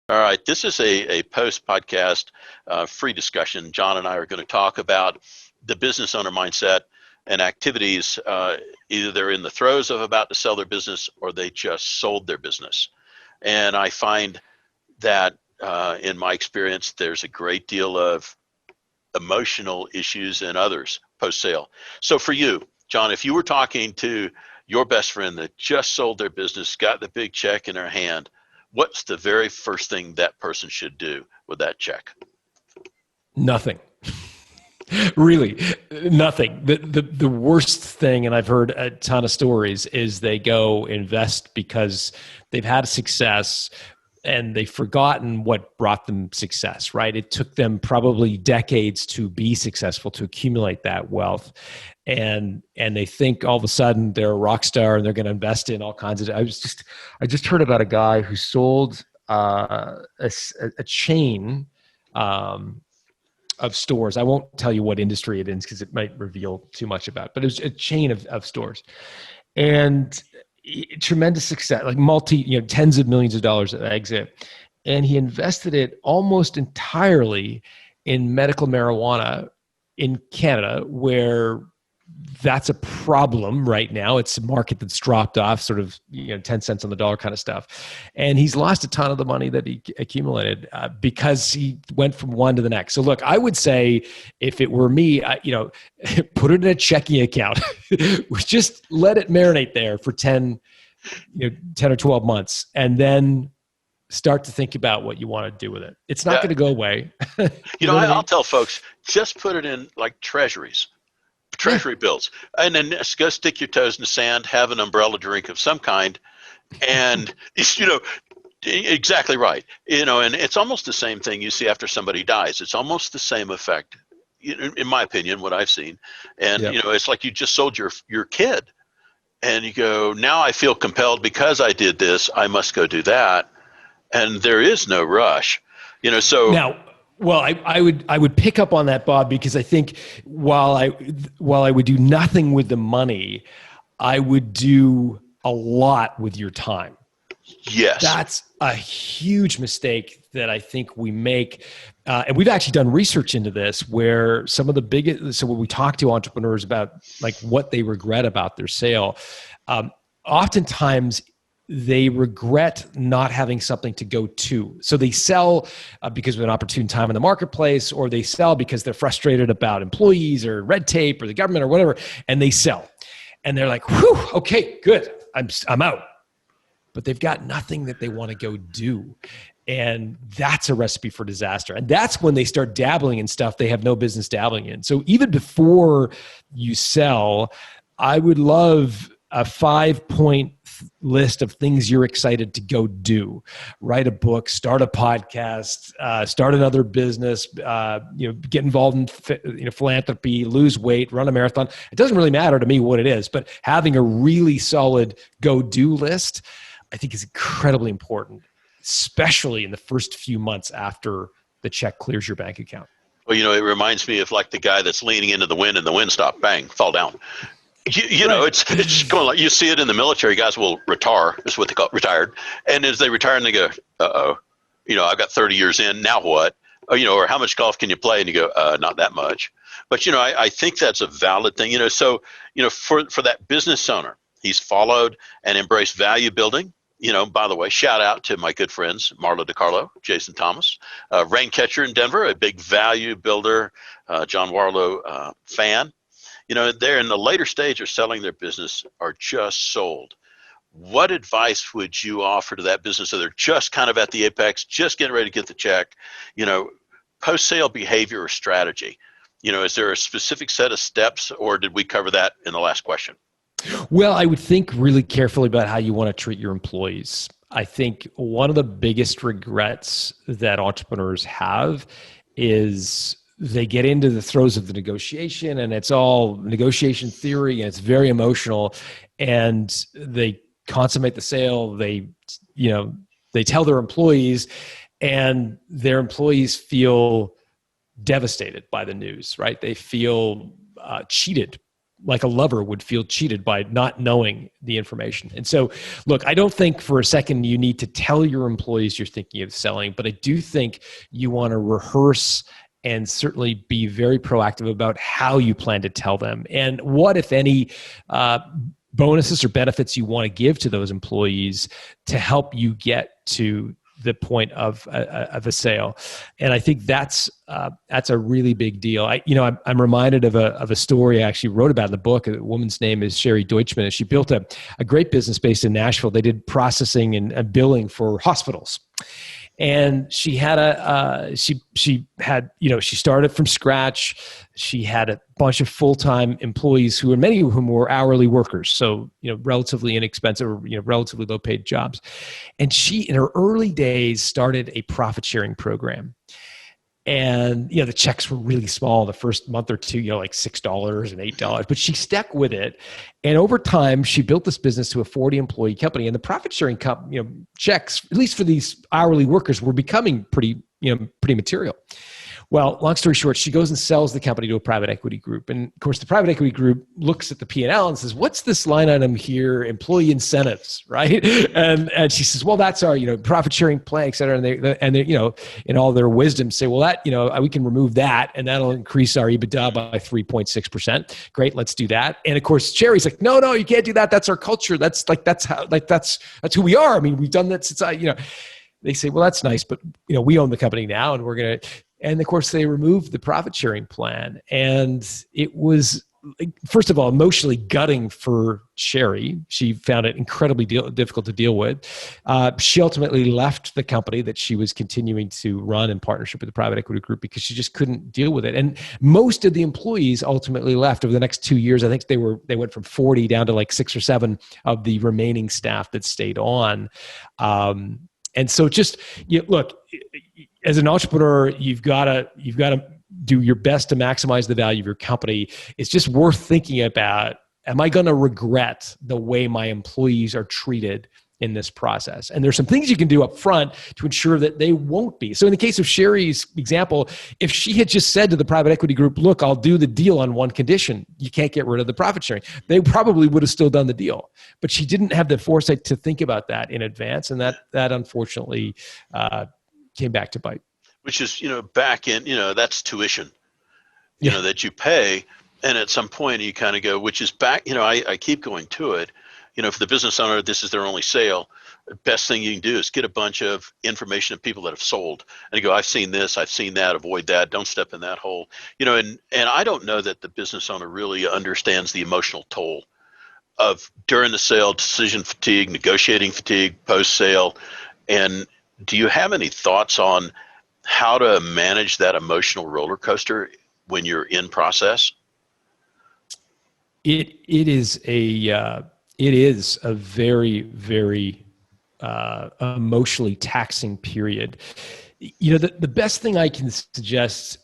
All right, this is a post-podcast free discussion. John and I are going to talk about the business owner mindset and activities. Either they're in the throes of about to sell their business or they just sold their business. And I find that in my experience, there's a great deal of emotional issues and others post-sale. So for you, John, if you were talking to your best friend that just sold their business, got the big check in their hand, what's the very first thing that person should do with that check? Nothing. Really, nothing. The worst thing, and I've heard a ton of stories, is they go invest because they've had success and they've forgotten what brought them success, right? It took them probably decades to be successful, to accumulate that wealth. And they think all of a sudden they're a rock star and they're going to invest in all kinds of. I just heard about a guy who sold a chain of stores. I won't tell you what industry it is because it might reveal too much about it, but it was a chain of stores, and tremendous success, like tens of millions of dollars at exit. And he invested it almost entirely in medical marijuana in Canada, where that's a problem right now. It's a market that's dropped off, sort of 10 cents on the dollar kind of stuff. And he's lost a ton of the money that he accumulated because he went from one to the next. So look, I would say if it were me, put it in a checking account. Just let it marinate there for 10 or 12 months, and then start to think about what you want to do with it. It's not going to go away. I'll tell folks, just put it in like treasuries. Treasury bills, and then just go stick your toes in the sand, have an umbrella drink of some kind, and exactly right. And it's almost the same thing you see after somebody dies. It's almost the same effect, in my opinion, what I've seen. And it's like you just sold your kid, and you go, now I feel compelled because I did this, I must go do that, and there is no rush. So now. Well, I would pick up on that, Bob, because I think while I would do nothing with the money, I would do a lot with your time. Yes. That's a huge mistake that I think we make. And we've actually done research into this where some of the biggest, so when we talk to entrepreneurs about like what they regret about their sale, oftentimes they regret not having something to go to. So they sell because of an opportune time in the marketplace, or they sell because they're frustrated about employees or red tape or the government or whatever, and they sell. And they're like, whew, okay, good, I'm out. But they've got nothing that they want to go do. And that's a recipe for disaster. And that's when they start dabbling in stuff they have no business dabbling in. So even before you sell, I would love a 5-point list of things you're excited to go do. Write a book, start a podcast, start another business, get involved in philanthropy, lose weight, run a marathon. It doesn't really matter to me what it is, but having a really solid go-do list, I think is incredibly important, especially in the first few months after the check clears your bank account. Well, it reminds me of like the guy that's leaning into the wind and the wind stopped, bang, fall down. It's going like you see it in the military. Guys will retire, is what they call it, retired. And as they retire and they go, I've got 30 years in, now what? Or how much golf can you play? And you go, not that much. But, I think that's a valid thing. So, for that business owner, he's followed and embraced value building. By the way, shout out to my good friends, Marla DiCarlo, Jason Thomas, Raincatcher in Denver, a big value builder, John Warrilow fan. They're in the later stage of selling their business or just sold. What advice would you offer to that business? So they're just kind of at the apex, just getting ready to get the check, post-sale behavior or strategy. Is there a specific set of steps, or did we cover that in the last question? Well, I would think really carefully about how you want to treat your employees. I think one of the biggest regrets that entrepreneurs have is they get into the throes of the negotiation, and it's all negotiation theory, and it's very emotional, and they consummate the sale. They tell their employees, and their employees feel devastated by the news, right? They feel cheated like a lover would feel cheated by not knowing the information. And so, look, I don't think for a second you need to tell your employees you're thinking of selling, but I do think you want to rehearse and certainly be very proactive about how you plan to tell them and what, if any, bonuses or benefits you want to give to those employees to help you get to the point of a sale. And I think that's a really big deal. I'm reminded of a story I actually wrote about in the book. A woman's name is Sherry Deutschman, and she built a great business based in Nashville. They did processing and billing for hospitals. And she had she started from scratch. She had a bunch of full-time employees who were, many of whom were hourly workers. So, relatively inexpensive, or, relatively low paid jobs. And she, in her early days, started a profit sharing program. And, the checks were really small the first month or two, like $6 and $8, but she stuck with it. And over time, she built this business to a 40 employee company, and the profit sharing checks, at least for these hourly workers, were becoming pretty material. Well, long story short, she goes and sells the company to a private equity group. And of course, the private equity group looks at the P&L and says, what's this line item here? Employee incentives, right? And she says, well, that's our, profit sharing plan, et cetera. And they, in all their wisdom say, well, that, we can remove that and that'll increase our EBITDA by 3.6%. Great. Let's do that. And of course, Sherry's like, no, you can't do that. That's our culture. That's who we are. I mean, we've done that since they say, well, that's nice, but we own the company now and we're going to. And of course, they removed the profit sharing plan. And it was, first of all, emotionally gutting for Sherry. She found it incredibly difficult to deal with. She ultimately left the company that she was continuing to run in partnership with the private equity group because she just couldn't deal with it. And most of the employees ultimately left over the next 2 years. I think they went from 40 down to like 6 or 7 of the remaining staff that stayed on. And so just, look, as an entrepreneur, you've got to do your best to maximize the value of your company. It's just worth thinking about, am I going to regret the way my employees are treated in this process? And there's some things you can do up front to ensure that they won't be. So in the case of Sherry's example, if she had just said to the private equity group, look, I'll do the deal on one condition, you can't get rid of the profit sharing, they probably would have still done the deal. But she didn't have the foresight to think about that in advance. And that unfortunately came back to bite. Which is, back in, that's tuition, that you pay. And at some point you kind of go, which is back, I keep going to it. For the business owner, this is their only sale. The best thing you can do is get a bunch of information of people that have sold and go, I've seen this, I've seen that, avoid that, don't step in that hole. And I don't know that the business owner really understands the emotional toll of during the sale, decision fatigue, negotiating fatigue, post-sale. And do you have any thoughts on how to manage that emotional roller coaster when you're in process? It is a very, very emotionally taxing period. The best thing I can suggest,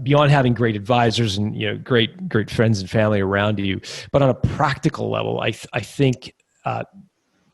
beyond having great advisors and great friends and family around you, but on a practical level, I think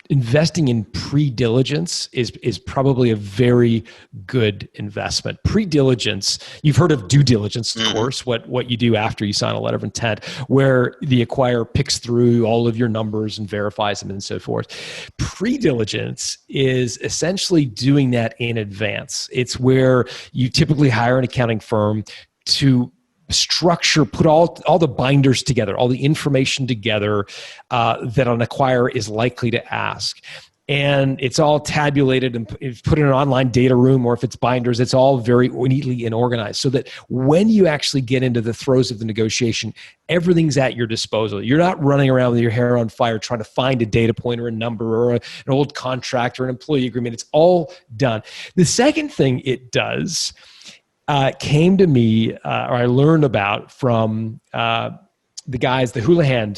investing in pre-diligence is probably a very good investment. Pre-diligence, you've heard of due diligence, of course, what you do after you sign a letter of intent, where the acquirer picks through all of your numbers and verifies them and so forth. Pre-diligence is essentially doing that in advance. It's where you typically hire an accounting firm to structure, put all the binders together, all the information together that an acquirer is likely to ask. And it's all tabulated and put in an online data room, or if it's binders, it's all very neatly and organized so that when you actually get into the throes of the negotiation, everything's at your disposal. You're not running around with your hair on fire trying to find a data point or a number or an old contract or an employee agreement. It's all done. The second thing it does came to me, or I learned about from the guys, the Houlihan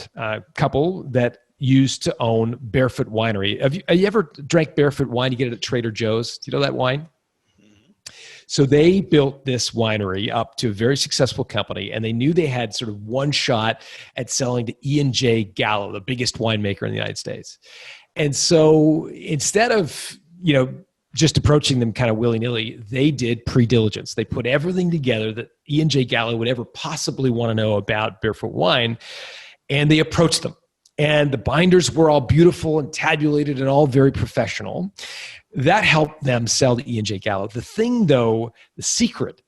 couple that used to own Barefoot Winery. Have you ever drank Barefoot wine? You get it at Trader Joe's. Do you know that wine? So they built this winery up to a very successful company, and they knew they had sort of one shot at selling to E&J Gallo, the biggest winemaker in the United States. And so instead of, just approaching them kind of willy-nilly, they did pre-diligence. They put everything together that E&J Gallo would ever possibly want to know about Barefoot wine. and they approached them. And the binders were all beautiful and tabulated and all very professional. That helped them sell to E&J Gallo. The thing, though, the secret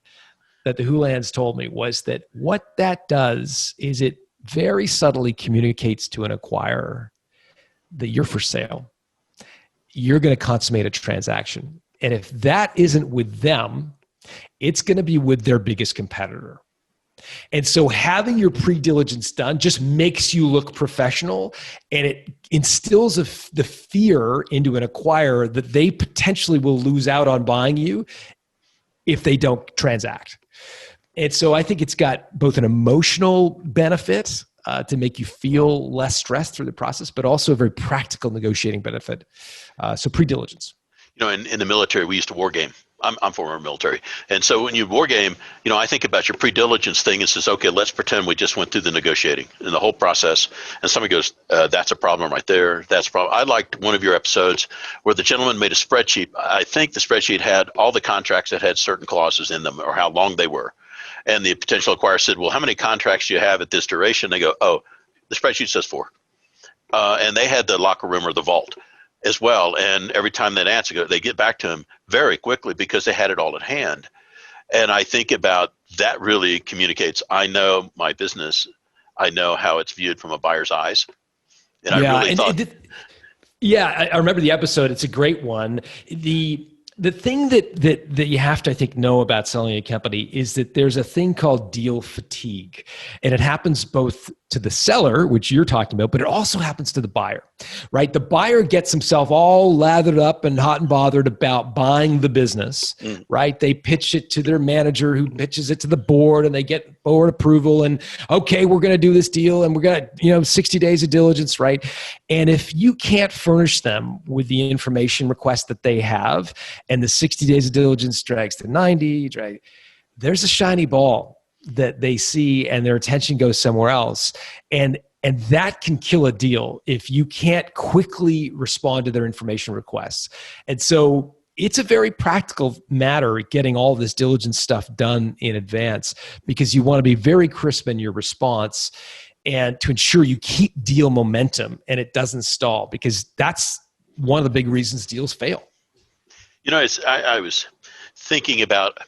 that the Houlans told me was that what that does is it very subtly communicates to an acquirer that you're for sale. You're going to consummate a transaction. And if that isn't with them, it's going to be with their biggest competitor. And so having your pre-diligence done just makes you look professional, and it instills the fear into an acquirer that they potentially will lose out on buying you if they don't transact. And so I think it's got both an emotional benefit to make you feel less stressed through the process, but also a very practical negotiating benefit. So pre-diligence. In the military, we used to war game. I'm former military. And so when you war game, I think about your pre-diligence thing and says, okay, let's pretend we just went through the negotiating and the whole process. And somebody goes, that's a problem right there. That's a problem. I liked one of your episodes where the gentleman made a spreadsheet. I think the spreadsheet had all the contracts that had certain clauses in them or how long they were. And the potential acquirer said, well, how many contracts do you have at this duration? They go, oh, the spreadsheet says 4. And they had the locker room or the vault as well. And every time that answer, they get back to him very quickly because they had it all at hand. And I think about that really communicates, I know my business. I know how it's viewed from a buyer's eyes. And I really thought. I remember the episode. It's a great one. The thing that you have to, I think, know about selling a company is that there's a thing called deal fatigue. And it happens both to the seller, which you're talking about, but it also happens to the buyer, right? The buyer gets himself all lathered up and hot and bothered about buying the business, right? They pitch it to their manager who pitches it to the board, and they get board approval, and okay, we're going to do this deal, and we're going to, 60 days of diligence, right? And if you can't furnish them with the information request that they have, and the 60 days of diligence drags to 90, there's a shiny ball that they see and their attention goes somewhere else. And that can kill a deal if you can't quickly respond to their information requests. And so it's a very practical matter getting all this diligence stuff done in advance, because you want to be very crisp in your response and to ensure you keep deal momentum and it doesn't stall, because that's one of the big reasons deals fail. I was thinking about,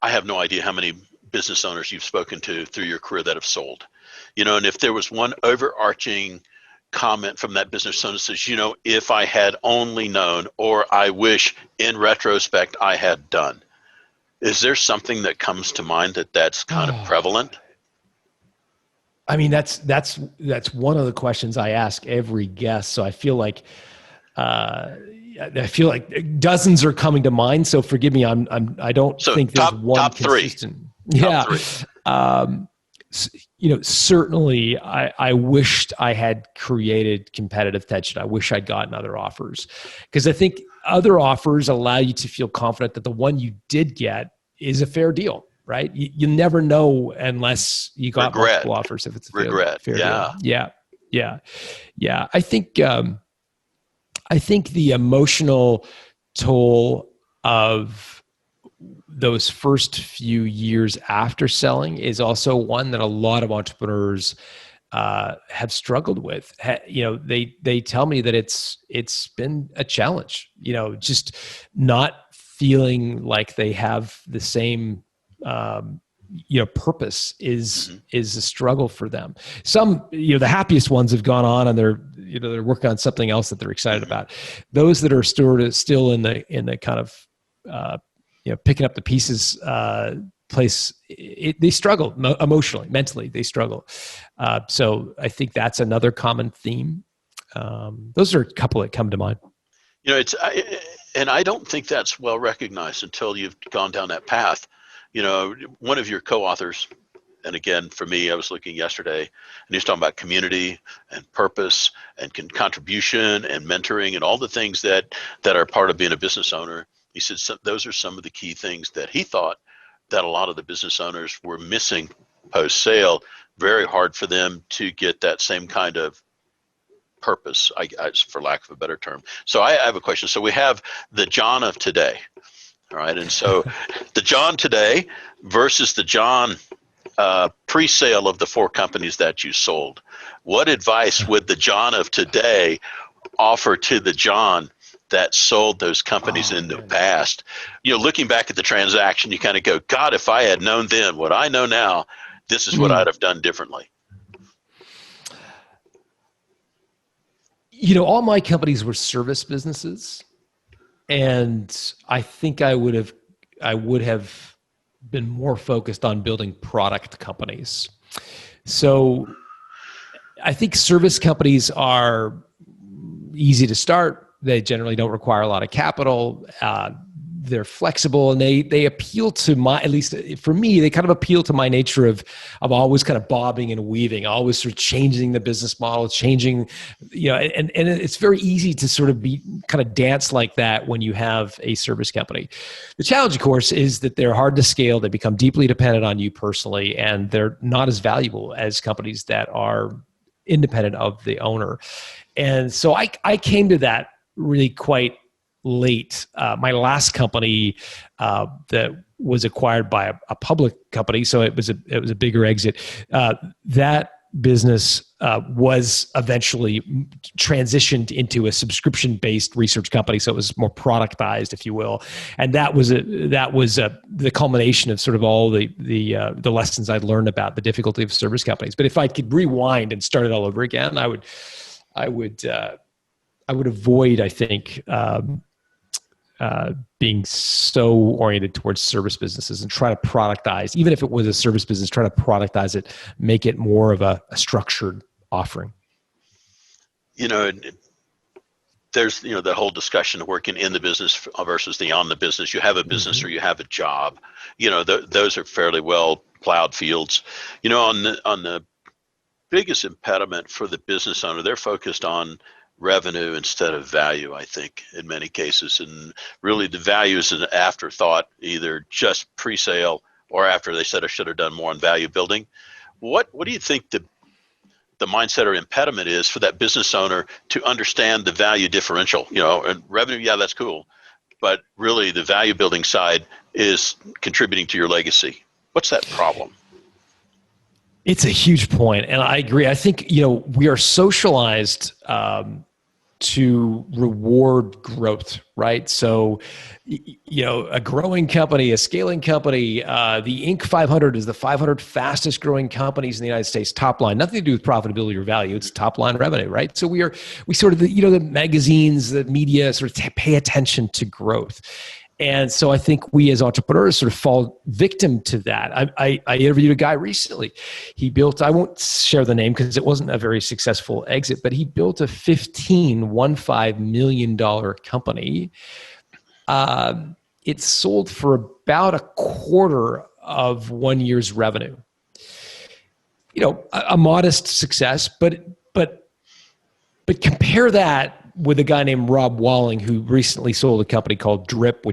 I have no idea how many business owners you've spoken to through your career that have sold, and if there was one overarching comment from that business owner that says, if I had only known, or I wish in retrospect I had done, is there something that comes to mind that's kind of prevalent? I mean, that's one of the questions I ask every guest. So I feel like dozens are coming to mind. So forgive me. I don't think there's one top consistent. 3. Yeah. Top 3. Certainly I wished I had created competitive tension. I wish I'd gotten other offers, because I think other offers allow you to feel confident that the one you did get is a fair deal, right? You never know unless you got multiple offers if it's a fair deal. Yeah. I think the emotional toll of those first few years after selling is also one that a lot of entrepreneurs have struggled with. They tell me that it's been a challenge, just not feeling like they have the same purpose is a struggle for them. Some, the happiest ones have gone on and they're working on something else that they're excited about. Those that are still in the kind of picking up the pieces place, they struggle emotionally, mentally. They struggle. So I think that's another common theme. Those are a couple that come to mind. And I don't think that's well recognized until you've gone down that path. One of your co-authors, and again, for me, I was looking yesterday, and he was talking about community and purpose and contribution and mentoring and all the things that are part of being a business owner. He said those are some of the key things that he thought that a lot of the business owners were missing post-sale. Very hard for them to get that same kind of purpose, for lack of a better term. So I have a question. So we have the John of today. All right. And so the John today versus the John pre-sale of the 4 companies that you sold. What advice would the John of today offer to the John that sold those companies in the past? Looking back at the transaction, you kind of go, God, if I had known then what I know now, this is what I'd have done differently. All my companies were service businesses, and I think I would have been more focused on building product companies. So I think service companies are easy to start. They generally don't require a lot of capital. They're flexible, and they appeal to at least for me, they kind of appeal to my nature of always kind of bobbing and weaving, always sort of changing the business model, changing, and it's very easy to sort of be kind of dance like that when you have a service company. The challenge, of course, is that they're hard to scale. They become deeply dependent on you personally, and they're not as valuable as companies that are independent of the owner. And so I came to that really quite late. My last company that was acquired by a public company, so it was a bigger exit. That business was eventually transitioned into a subscription-based research company, so it was more productized, if you will. And that was the culmination of sort of all the lessons I'd learned about the difficulty of service companies. But if I could rewind and start it all over again, I would avoid, I think, being so oriented towards service businesses and try to productize, even if it was a service business, try to productize it, make it more of a structured offering. There's, the whole discussion of working in the business versus the on the business. You have a business or you have a job. Those are fairly well plowed fields. On the biggest impediment for the business owner, they're focused on revenue instead of value, I think, in many cases. And really the value is an afterthought, either just pre-sale or after they said I should have done more on value building. What do you think the mindset or impediment is for that business owner to understand the value differential? And revenue, yeah, that's cool. But really the value building side is contributing to your legacy. What's that problem? It's a huge point, and I agree. I think we are socialized to reward growth, right? So, a growing company, a scaling company, the Inc. 500 is the 500 fastest growing companies in the United States. Top line, nothing to do with profitability or value. It's top line revenue, right? So we sort of the magazines, the media sort of pay attention to growth. And so I think we as entrepreneurs sort of fall victim to that. I interviewed a guy recently. He built, I won't share the name because it wasn't a very successful exit, but he built a $15 million company. It sold for about a quarter of 1 year's revenue. A modest success, but compare that with a guy named Rob Walling, who recently sold a company called Drip,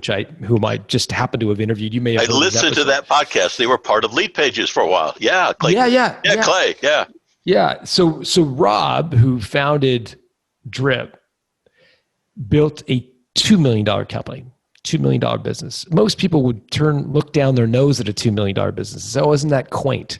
whom I just happened to have interviewed. You may have. I listened to that podcast. They were part of Lead Pages for a while. Yeah, Clay. Yeah, Clay. Yeah. Yeah. So Rob, who founded Drip, built a $2 million company, $2 million business. Most people would look down their nose at a $2 million business. So isn't that quaint?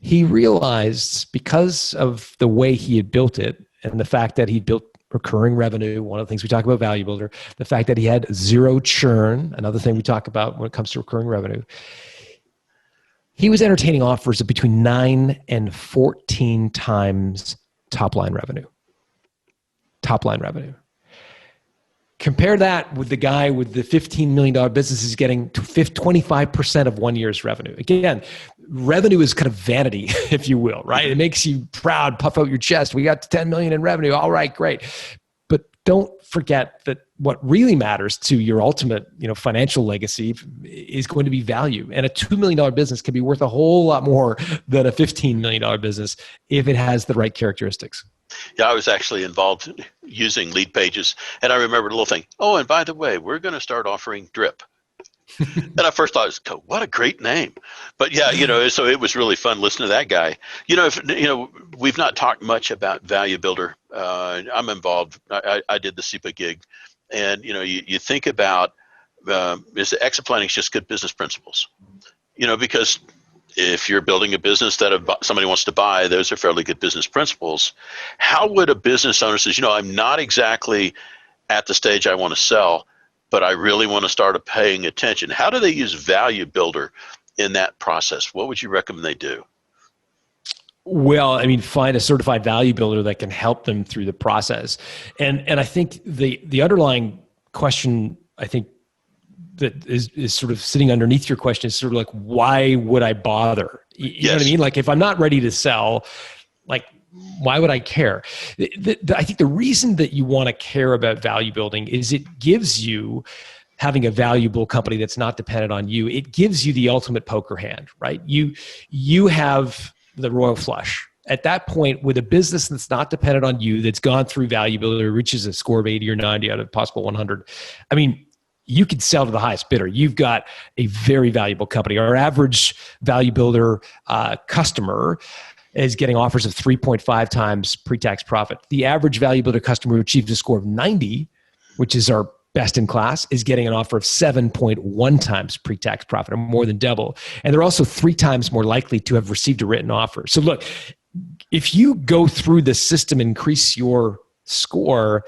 He realized, because of the way he had built it and the fact that he built recurring revenue, one of the things we talk about Value Builder, the fact that he had zero churn, another thing we talk about when it comes to recurring revenue, he was entertaining offers of between 9 and 14 times top line revenue. Top line revenue. Compare that with the guy with the $15 million business is getting to 25% of 1 year's revenue. Again, revenue is kind of vanity, if you will, right? It makes you proud, puff out your chest. We got 10 million in revenue. All right, great. But don't forget that what really matters to your ultimate, financial legacy is going to be value. And a $2 million business can be worth a whole lot more than a $15 million business if it has the right characteristics. Yeah, I was actually involved in using Lead Pages, and I remembered a little thing. Oh, and by the way, we're going to start offering Drip. And I first thought, what a great name. But yeah, so it was really fun listening to that guy. We've not talked much about Value Builder. I'm involved. I did the SEPA gig. And, you think about, exit planning is just good business principles. because if you're building a business that somebody wants to buy, those are fairly good business principles. How would a business owner says, I'm not exactly at the stage I want to sell, but I really want to start paying attention. How do they use Value Builder in that process? What would you recommend they do? Well, I mean, find a certified value builder that can help them through the process. And I think the underlying question, I think, that is sort of sitting underneath your question is sort of like, why would I bother? You know what I mean? Like, if I'm not ready to sell, like, why would I care? I think the reason that you want to care about value building is it gives you, having a valuable company that's not dependent on you, it gives you the ultimate poker hand, right? You have the royal flush. At that point, with a business that's not dependent on you, that's gone through Value Builder, reaches a score of 80 or 90 out of possible 100, I mean, you could sell to the highest bidder. You've got a very valuable company. Our average Value Builder customer is getting offers of 3.5 times pre-tax profit. The average Value Builder customer who achieves a score of 90, which is our best in class, is getting an offer of 7.1 times pre-tax profit, or more than double. And they're also 3 times more likely to have received a written offer. So look, if you go through the system, increase your score,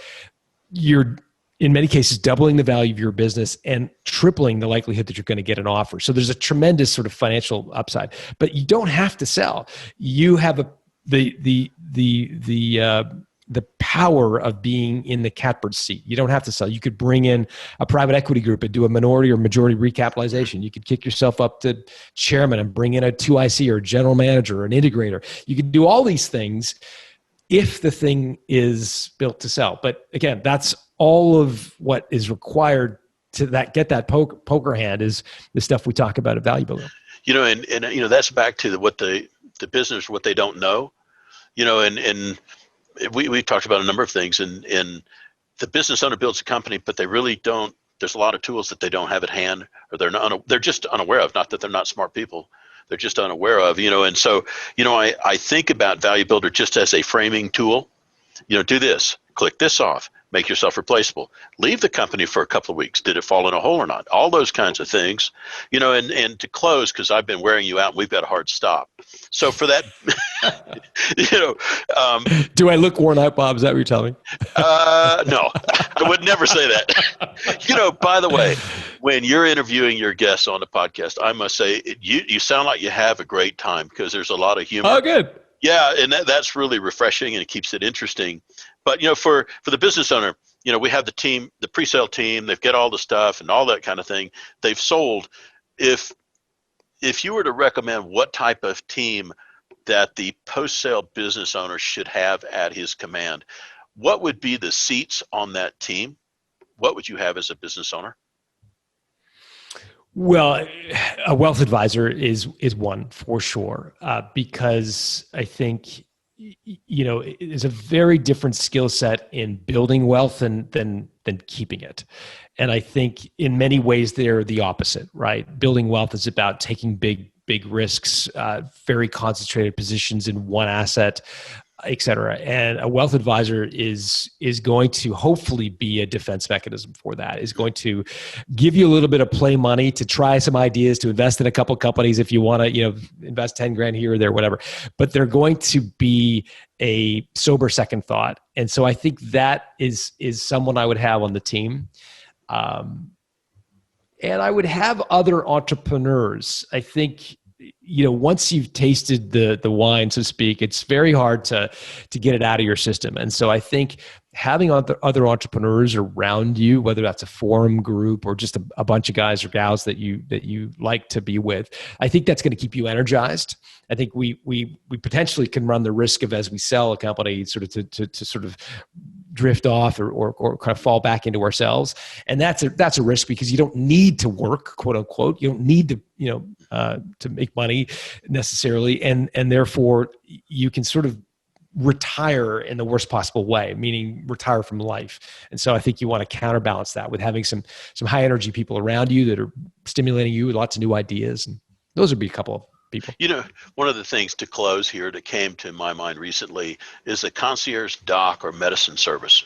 you're in many cases doubling the value of your business and tripling the likelihood that you're going to get an offer. So there's a tremendous sort of financial upside, but you don't have to sell. You have the power of being in the catbird seat. You don't have to sell. You could bring in a private equity group and do a minority or majority recapitalization. You could kick yourself up to chairman and bring in a 2IC or a general manager or an integrator. You could do all these things if the thing is built to sell. But again, that's all of what is required to get that poker hand is the stuff we talk about at Value Builder. And that's back to what the business, what they don't know, and we talked about a number of things, and the business owner builds a company, but they really don't. There's a lot of tools that they don't have at hand, or they're just unaware of. Not that they're not smart people, they're just unaware of. And so I think about Value Builder just as a framing tool. Do this, click this off, make yourself replaceable, leave the company for a couple of weeks. Did it fall in a hole or not? All those kinds of things, and to close, because I've been wearing you out and we've got a hard stop. So for that, do I look worn out, Bob? Is that what you're telling me? No, I would never say that. By the way, when you're interviewing your guests on the podcast, I must say you sound like you have a great time because there's a lot of humor. Oh, good. Yeah, and that's really refreshing and it keeps it interesting. But for the business owner, we have the team, the pre-sale team. They've got all the stuff and all that kind of thing. They've sold. If you were to recommend what type of team that the post-sale business owner should have at his command, what would be the seats on that team? What would you have as a business owner? Well, a wealth advisor is one for sure, because I think it's a very different skill set in building wealth than keeping it. And I think in many ways they're the opposite, right? Building wealth is about taking big risks, very concentrated positions in one asset, et cetera. And a wealth advisor is going to hopefully be a defense mechanism for that, is going to give you a little bit of play money to try some ideas, to invest in a couple of companies if you want to, invest 10 grand here or there, whatever. But they're going to be a sober second thought. And so I think that is someone I would have on the team. And I would have other entrepreneurs. I think, once you've tasted the wine, so to speak, it's very hard to get it out of your system. And so I think having other entrepreneurs around you, whether that's a forum group or just a bunch of guys or gals that you like to be with, I think that's going to keep you energized. I think we potentially can run the risk of, as we sell a company, sort of to sort of drift off or kind of fall back into ourselves. And that's a risk, because you don't need to work, quote unquote. You don't need to, to make money necessarily. And therefore you can sort of retire in the worst possible way, meaning retire from life. And so I think you want to counterbalance that with having some high energy people around you that are stimulating you with lots of new ideas. And those would be a couple of people. One of the things to close here that came to my mind recently is the concierge doc or medicine service.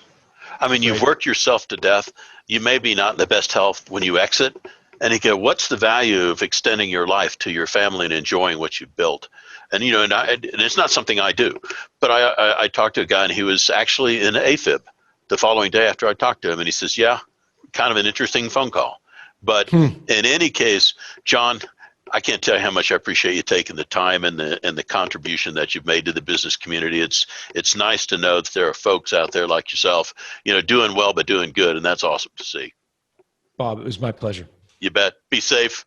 I mean, you've worked yourself to death. You may be not in the best health when you exit, And he go, what's the value of extending your life to your family and enjoying what you've built? And, you know, and it's not something I do, but I talked to a guy and he was actually in AFib the following day after I talked to him. And he says, yeah, kind of an interesting phone call. But in any case, John, I can't tell you how much I appreciate you taking the time and the contribution that you've made to the business community. It's nice to know that there are folks out there like yourself, you know, doing well, but doing good. And that's awesome to see. Bob, it was my pleasure. You bet. Be safe.